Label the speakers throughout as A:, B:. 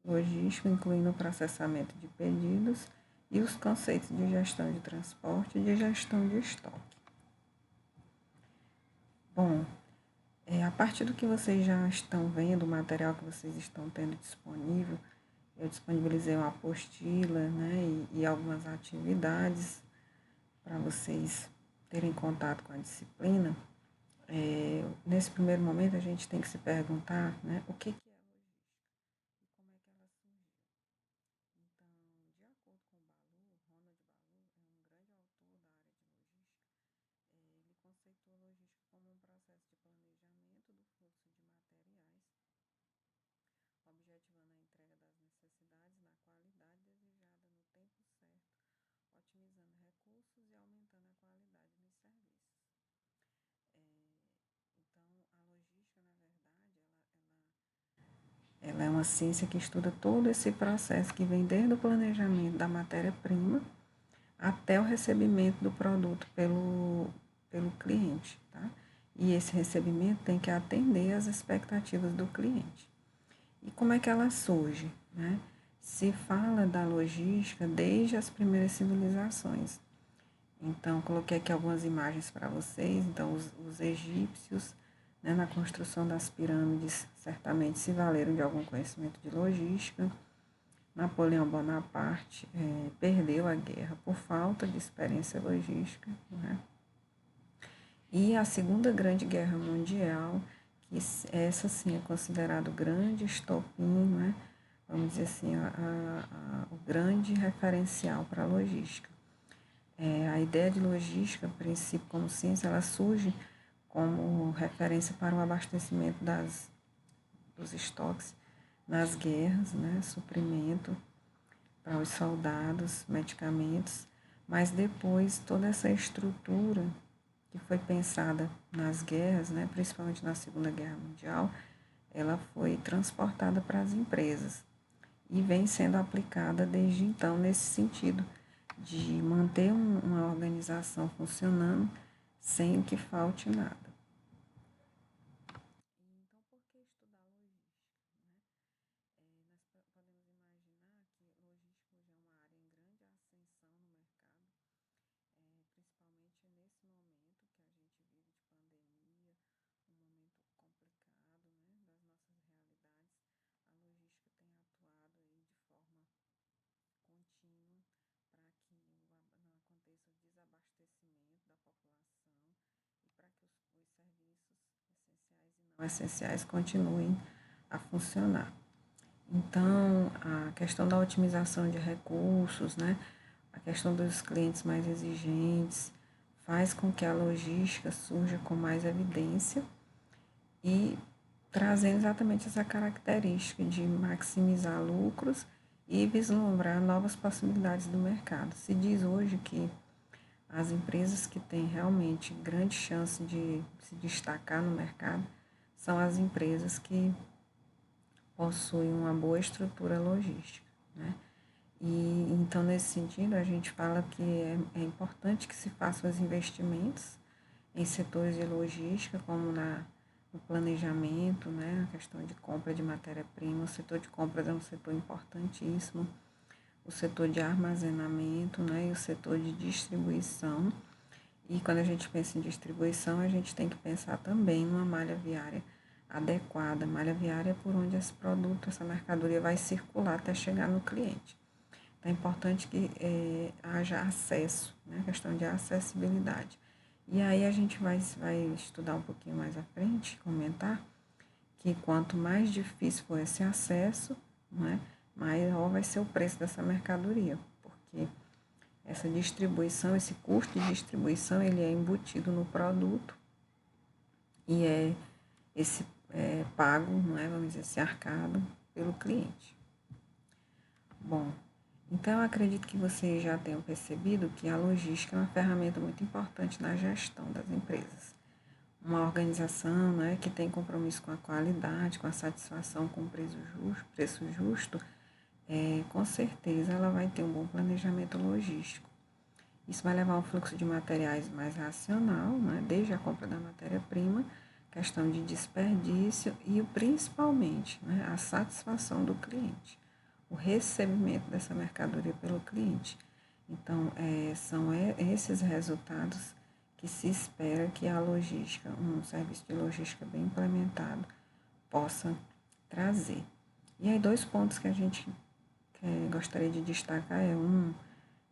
A: logístico, incluindo o processamento de pedidos e os conceitos de gestão de transporte e de gestão de estoque. Bom, a partir do que vocês já estão vendo, o material que vocês estão tendo disponível, eu disponibilizei uma apostila, né, e algumas atividades para vocês terem contato com a disciplina. Nesse primeiro momento, a gente tem que se perguntar, né, o que é a logística e como é que ela surgiu. Então, de acordo com Ballu, Ronald Ballu é um grande autor da área de logística. Ele conceitua a logística como um processo de planejamento do fluxo de materiais, objetivando a entrega das necessidades na qualidade desejada no tempo certo, otimizando recursos e aumentando a qualidade dos serviços. Então, a logística, na verdade, ela é uma ciência que estuda todo esse processo que vem desde o planejamento da matéria-prima até o recebimento do produto pelo cliente, tá? E esse recebimento tem que atender às expectativas do cliente. E como é que ela surge, né? Se fala da logística desde as primeiras civilizações. Então, coloquei aqui algumas imagens para vocês. Então, os egípcios, né, na construção das pirâmides, certamente se valeram de algum conhecimento de logística. Napoleão Bonaparte perdeu a guerra por falta de experiência logística, né? E a Segunda Grande Guerra Mundial, que essa sim é considerado o grande estopim, né? Vamos dizer assim, o grande referencial para a logística. A ideia de logística, princípio como ciência, ela surge como referência para o abastecimento dos estoques nas guerras, né? Suprimento para os soldados, medicamentos, mas depois toda essa estrutura que foi pensada nas guerras, né, principalmente na Segunda Guerra Mundial, ela foi transportada para as empresas e vem sendo aplicada desde então nesse sentido de manter uma organização funcionando sem que falte nada. Então, por que estudar logística, né? Nós podemos imaginar que logística hoje é uma área em grande ascensão no mercado, principalmente nesse momento que a gente vive de pandemia, um momento complicado, né, das nossas realidades. A logística tem atuado aí de forma contínua para que não aconteça o desabastecimento da população e para que os serviços essenciais e não essenciais continuem a funcionar. Então, a questão da otimização de recursos, né, a questão dos clientes mais exigentes, faz com que a logística surja com mais evidência e trazendo exatamente essa característica de maximizar lucros e vislumbrar novas possibilidades do mercado. Se diz hoje que as empresas que têm realmente grande chance de se destacar no mercado são as empresas que possuem uma boa estrutura logística, né? E então, nesse sentido, a gente fala que é importante que se façam os investimentos em setores de logística, como no planejamento, né, a questão de compra de matéria-prima. O setor de compras é um setor importantíssimo, o setor de armazenamento, né, e o setor de distribuição. E quando a gente pensa em distribuição, a gente tem que pensar também numa malha viária adequada. Malha viária é por onde esse produto, essa mercadoria vai circular até chegar no cliente. Então, é importante que haja acesso, né, a questão de acessibilidade. E aí a gente vai estudar um pouquinho mais à frente, comentar, que quanto mais difícil for esse acesso, né, maior vai ser o preço dessa mercadoria, porque essa distribuição, esse custo de distribuição, ele é embutido no produto e pago, não é, vamos dizer assim, arcado pelo cliente. Bom, então eu acredito que vocês já tenham percebido que a logística é uma ferramenta muito importante na gestão das empresas. Uma organização, né, que tem compromisso com a qualidade, com a satisfação com o preço justo, com certeza ela vai ter um bom planejamento logístico. Isso vai levar a um fluxo de materiais mais racional, né, desde a compra da matéria-prima, questão de desperdício e principalmente, né, a satisfação do cliente, o recebimento dessa mercadoria pelo cliente. Então, são esses resultados que se espera que a logística, um serviço de logística bem implementado, possa trazer. E aí, dois pontos que a gente gostaria de destacar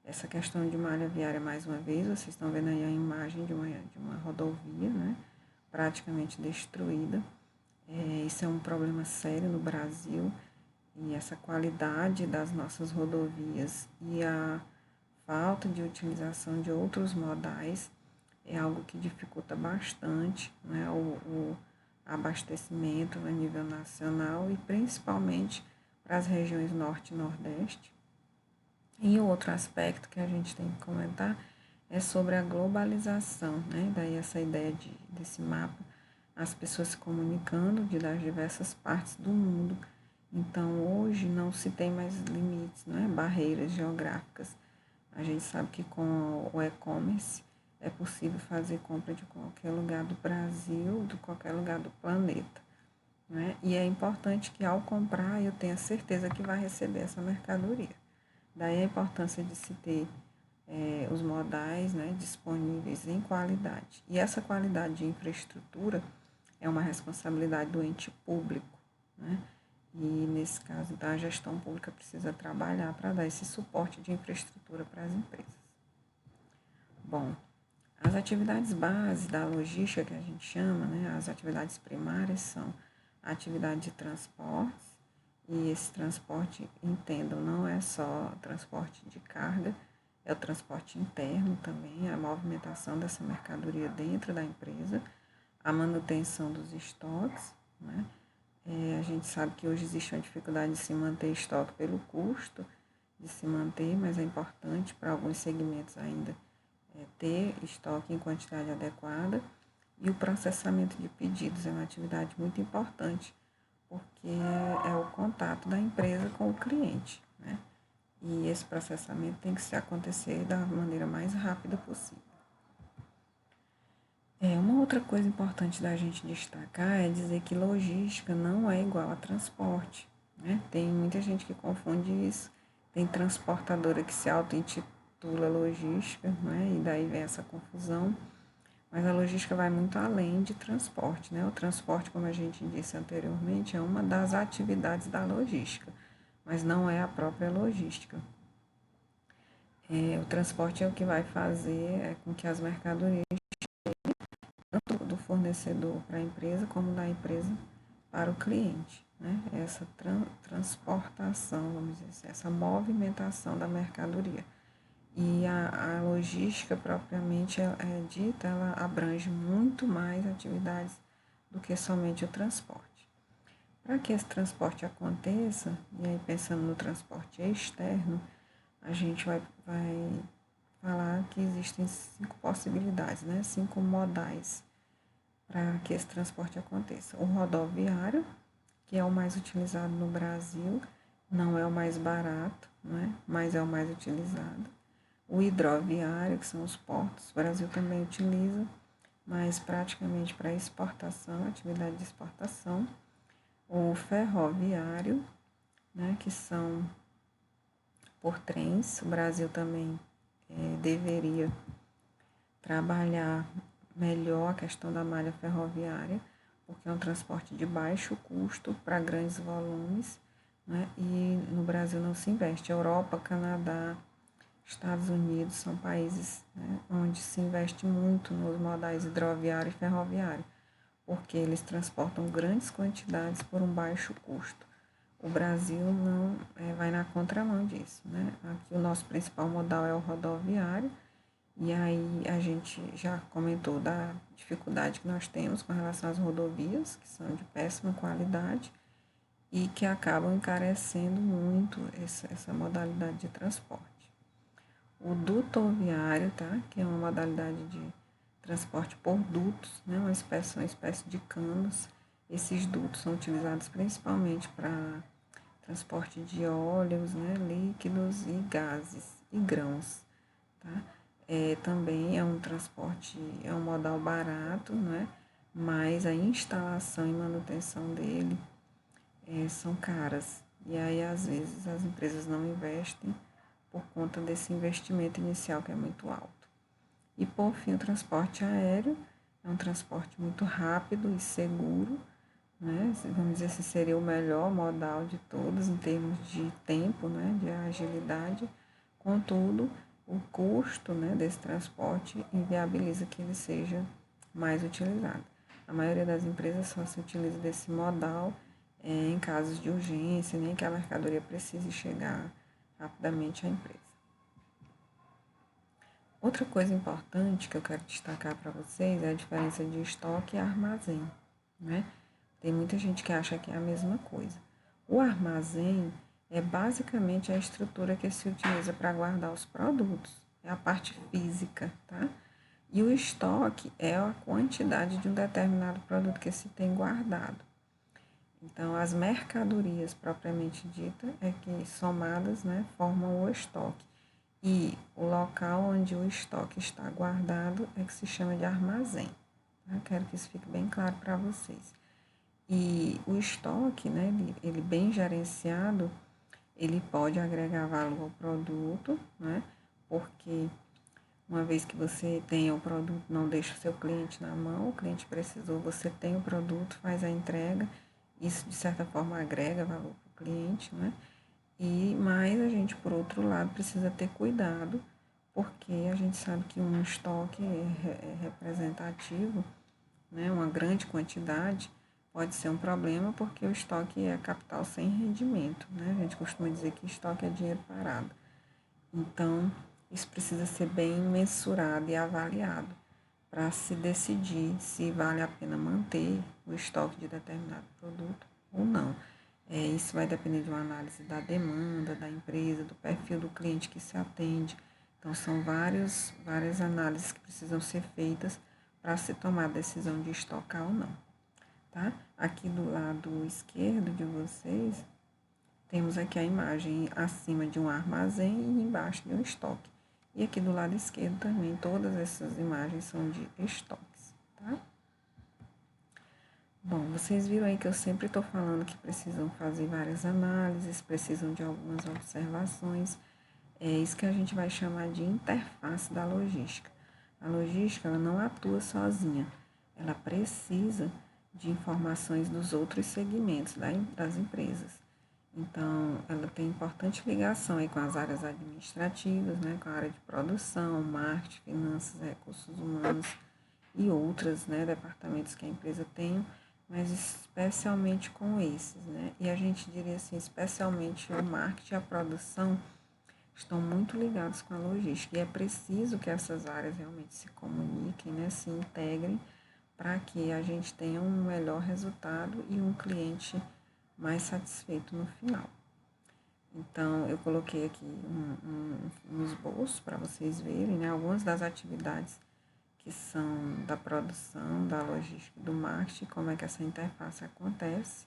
A: essa questão de malha viária mais uma vez. Vocês estão vendo aí a imagem de uma rodovia, né, praticamente destruída. Isso é um problema sério no Brasil, e essa qualidade das nossas rodovias e a falta de utilização de outros modais é algo que dificulta bastante, né, o abastecimento a nível nacional e principalmente para as regiões norte e nordeste. E outro aspecto que a gente tem que comentar é sobre a globalização, né? Daí essa ideia desse mapa, as pessoas se comunicando das diversas partes do mundo. Então, hoje não se tem mais limites, né? Barreiras geográficas. A gente sabe que com o e-commerce é possível fazer compra de qualquer lugar do Brasil, de qualquer lugar do planeta, né? E é importante que ao comprar eu tenha certeza que vai receber essa mercadoria. Daí a importância de se ter os modais, né, disponíveis em qualidade. E essa qualidade de infraestrutura é uma responsabilidade do ente público, né? E nesse caso, a gestão pública precisa trabalhar para dar esse suporte de infraestrutura para as empresas. Bom, as atividades básicas da logística que a gente chama, né, as atividades primárias são a atividade de transportes, e esse transporte, entendam, não é só transporte de carga, é o transporte interno também, a movimentação dessa mercadoria dentro da empresa, a manutenção dos estoques, né? A gente sabe que hoje existe uma dificuldade de se manter estoque pelo custo de se manter, mas é importante para alguns segmentos ainda ter estoque em quantidade adequada. E o processamento de pedidos é uma atividade muito importante, porque é o contato da empresa com o cliente, né? E esse processamento tem que se acontecer da maneira mais rápida possível. Uma outra coisa importante da gente destacar é dizer que logística não é igual a transporte, né? Tem muita gente que confunde isso. Tem transportadora que se auto-intitula logística, né? E daí vem essa confusão. Mas a logística vai muito além de transporte, né? O transporte, como a gente disse anteriormente, é uma das atividades da logística, mas não é a própria logística. O transporte é o que vai fazer com que as mercadorias tanto do fornecedor para a empresa como da empresa para o cliente, né? Essa transportação, vamos dizer assim, essa movimentação da mercadoria. E a logística propriamente dita, ela abrange muito mais atividades do que somente o transporte. Para que esse transporte aconteça, e aí pensando no transporte externo, a gente vai falar que existem 5 possibilidades, né? 5 modais para que esse transporte aconteça. O rodoviário, que é o mais utilizado no Brasil, não é o mais barato, né? Mas é o mais utilizado. O hidroviário, que são os portos, o Brasil também utiliza, mas praticamente para exportação, atividade de exportação. O ferroviário, né, que são por trens, o Brasil também deveria trabalhar melhor a questão da malha ferroviária, porque é um transporte de baixo custo para grandes volumes, né, e no Brasil não se investe. Europa, Canadá, Estados Unidos são países, né, onde se investe muito nos modais hidroviário e ferroviário, porque eles transportam grandes quantidades por um baixo custo. O Brasil não vai na contramão disso, né? Aqui o nosso principal modal é o rodoviário, e aí a gente já comentou da dificuldade que nós temos com relação às rodovias, que são de péssima qualidade e que acabam encarecendo muito essa modalidade de transporte. O dutoviário, tá? Que é uma modalidade de transporte por dutos, né? Uma espécie de canos. Esses dutos são utilizados principalmente para transporte de óleos, né? Líquidos e gases e grãos, tá? Também é um transporte, é um modal barato, né? mas a instalação e manutenção dele são caras. E aí, às vezes, as empresas não investem por conta desse investimento inicial que é muito alto. E, por fim, o transporte aéreo é um transporte muito rápido e seguro, né? Vamos dizer assim, seria o melhor modal de todos em termos de tempo, né? De agilidade. Contudo, o custo, né, desse transporte inviabiliza que ele seja mais utilizado. A maioria das empresas só se utiliza desse modal em casos de urgência, nem que a mercadoria precise chegar rapidamente à empresa. Outra coisa importante que eu quero destacar para vocês é a diferença de estoque e armazém, né? Tem muita gente que acha que é a mesma coisa. O armazém é basicamente a estrutura que se utiliza para guardar os produtos, é a parte física, tá? E o estoque é a quantidade de um determinado produto que se tem guardado. Então, as mercadorias propriamente dita é que somadas, né, formam o estoque. E o local onde o estoque está guardado é que se chama de armazém. Tá? Quero que isso fique bem claro para vocês. E o estoque, né, ele bem gerenciado, ele pode agregar valor ao produto, né, porque uma vez que você tenha o produto, não deixa o seu cliente na mão, o cliente precisou, você tem o produto, faz a entrega, isso de certa forma agrega valor para o cliente, né? Mas a gente, por outro lado, precisa ter cuidado, porque a gente sabe que um estoque é representativo, né? Uma grande quantidade pode ser um problema, porque o estoque é capital sem rendimento, né? A gente costuma dizer que estoque é dinheiro parado. Então, isso precisa ser bem mensurado e avaliado para se decidir se vale a pena manter o estoque de determinado produto ou não. Isso vai depender de uma análise da demanda da empresa, do perfil do cliente que se atende. Então, são várias análises que precisam ser feitas para se tomar a decisão de estocar ou não. Tá? Aqui do lado esquerdo de vocês, temos aqui a imagem acima de um armazém e embaixo de um estoque. E aqui do lado esquerdo também, todas essas imagens são de estoques, tá? Bom, vocês viram aí que eu sempre estou falando que precisam fazer várias análises, precisam de algumas observações. É isso que a gente vai chamar de interface da logística. A logística, ela não atua sozinha, ela precisa de informações dos outros segmentos das empresas. Então, ela tem importante ligação aí com as áreas administrativas, né, com a área de produção, marketing, finanças, recursos humanos e outras, né, departamentos que a empresa tem, mas especialmente com esses, né? E a gente diria assim, especialmente o marketing e a produção estão muito ligados com a logística e é preciso que essas áreas realmente se comuniquem, né, se integrem para que a gente tenha um melhor resultado e um cliente mais satisfeito no final. Então, eu coloquei aqui um esboço para vocês verem, né, algumas das atividades que são da produção, da logística e do marketing, como é que essa interface acontece.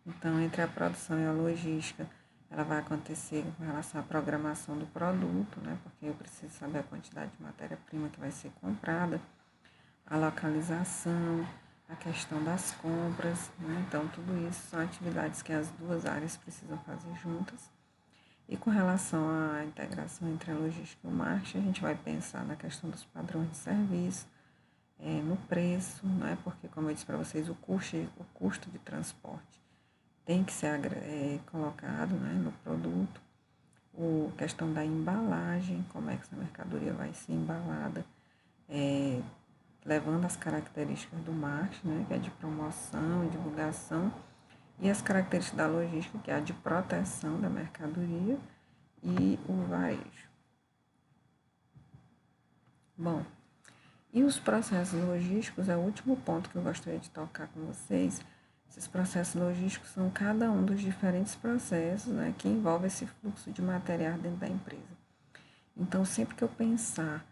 A: Então, entre a produção e a logística, ela vai acontecer com relação à programação do produto, né? Porque eu preciso saber a quantidade de matéria-prima que vai ser comprada, a localização, a questão das compras, né? Então, tudo isso são atividades que as duas áreas precisam fazer juntas. E com relação à integração entre a logística e o marketing, a gente vai pensar na questão dos padrões de serviço, no preço, né? Porque, como eu disse para vocês, o custo de transporte tem que ser colocado, né, no produto. A questão da embalagem, como é que essa mercadoria vai ser embalada, levando as características do marketing, né, que é de promoção e divulgação, e as características da logística, que é a de proteção da mercadoria e o varejo. Bom, e os processos logísticos é o último ponto que eu gostaria de tocar com vocês. Esses processos logísticos são cada um dos diferentes processos, né, que envolve esse fluxo de material dentro da empresa. Então, sempre que eu pensar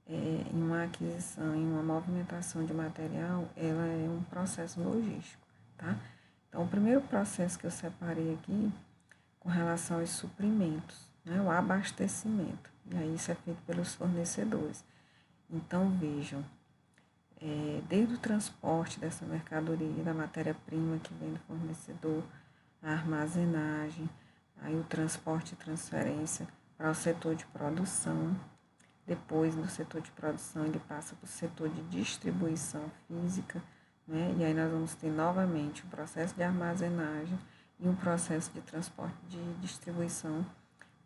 A: em uma aquisição, em uma movimentação de material, ela é um processo logístico, tá? Então, o primeiro processo que eu separei aqui, com relação aos suprimentos, né, o abastecimento. E aí isso é feito pelos fornecedores. Então, vejam, desde o transporte dessa mercadoria, da matéria-prima que vem do fornecedor, a armazenagem, aí o transporte e transferência para o setor de produção. Depois do setor de produção ele passa para o setor de distribuição física, né? E aí nós vamos ter novamente um processo de armazenagem e um processo de transporte de distribuição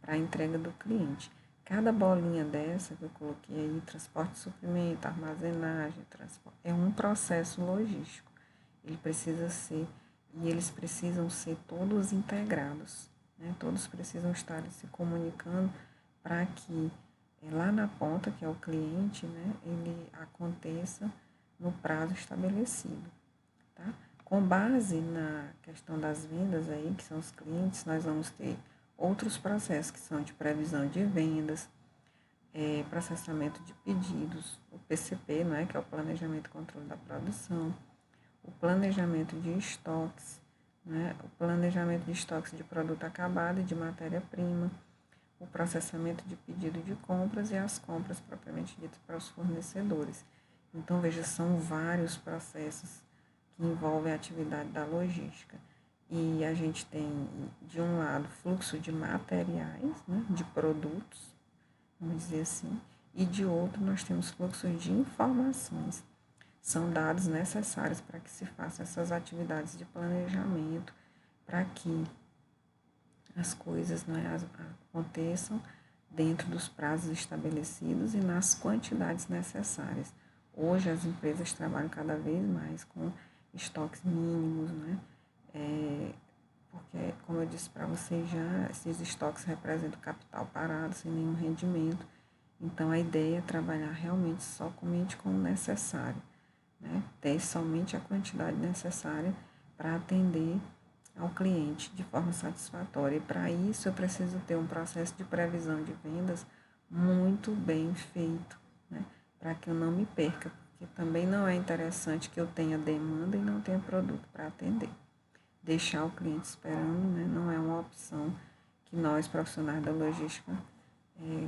A: para a entrega do cliente. Cada bolinha dessa que eu coloquei aí, transporte de suprimento, armazenagem, transporte, é um processo logístico. Ele precisa ser, e eles precisam ser todos integrados, né? Todos precisam estar se comunicando para que lá na ponta, que é o cliente, né, ele aconteça no prazo estabelecido, tá? Com base na questão das vendas aí, que são os clientes, nós vamos ter outros processos que são de previsão de vendas, processamento de pedidos, o PCP, não é, que é o Planejamento e Controle da Produção, o planejamento de estoques, né, o planejamento de estoques de produto acabado e de matéria-prima, o processamento de pedido de compras e as compras propriamente ditas para os fornecedores. Então, veja, são vários processos que envolvem a atividade da logística. E a gente tem, de um lado, fluxo de materiais, né, de produtos, vamos dizer assim, e de outro nós temos fluxo de informações. São dados necessários para que se façam essas atividades de planejamento, para que as coisas, né, aconteçam dentro dos prazos estabelecidos e nas quantidades necessárias. Hoje as empresas trabalham cada vez mais com estoques mínimos, né? Porque, como eu disse para vocês já, esses estoques representam capital parado, sem nenhum rendimento. Então, a ideia é trabalhar realmente somente com o necessário, né? Ter somente a quantidade necessária para atender ao cliente de forma satisfatória. E para isso eu preciso ter um processo de previsão de vendas muito bem feito, né? Para que eu não me perca, porque também não é interessante que eu tenha demanda e não tenha produto para atender. Deixar o cliente esperando, né, não é uma opção que nós, profissionais da logística,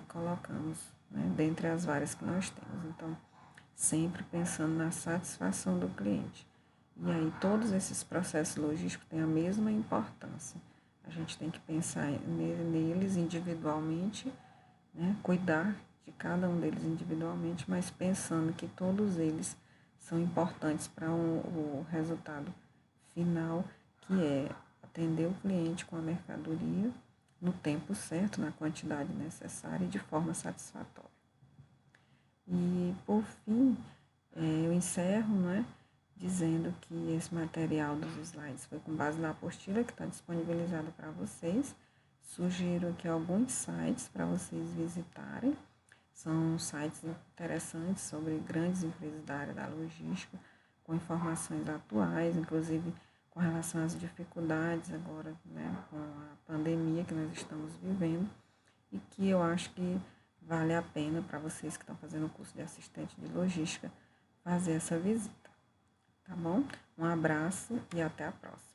A: colocamos, né, dentre as várias que nós temos. Então, sempre pensando na satisfação do cliente. E aí, todos esses processos logísticos têm a mesma importância. A gente tem que pensar neles individualmente, né, cuidar de cada um deles individualmente, mas pensando que todos eles são importantes para o resultado final, que é atender o cliente com a mercadoria no tempo certo, na quantidade necessária e de forma satisfatória. E, por fim, eu encerro, né, dizendo que esse material dos slides foi com base na apostila que está disponibilizada para vocês. Sugiro aqui alguns sites para vocês visitarem. São sites interessantes sobre grandes empresas da área da logística, com informações atuais, inclusive com relação às dificuldades agora, né, com a pandemia que nós estamos vivendo, e que eu acho que vale a pena para vocês que estão fazendo o curso de assistente de logística fazer essa visita, tá bom? Um abraço e até a próxima.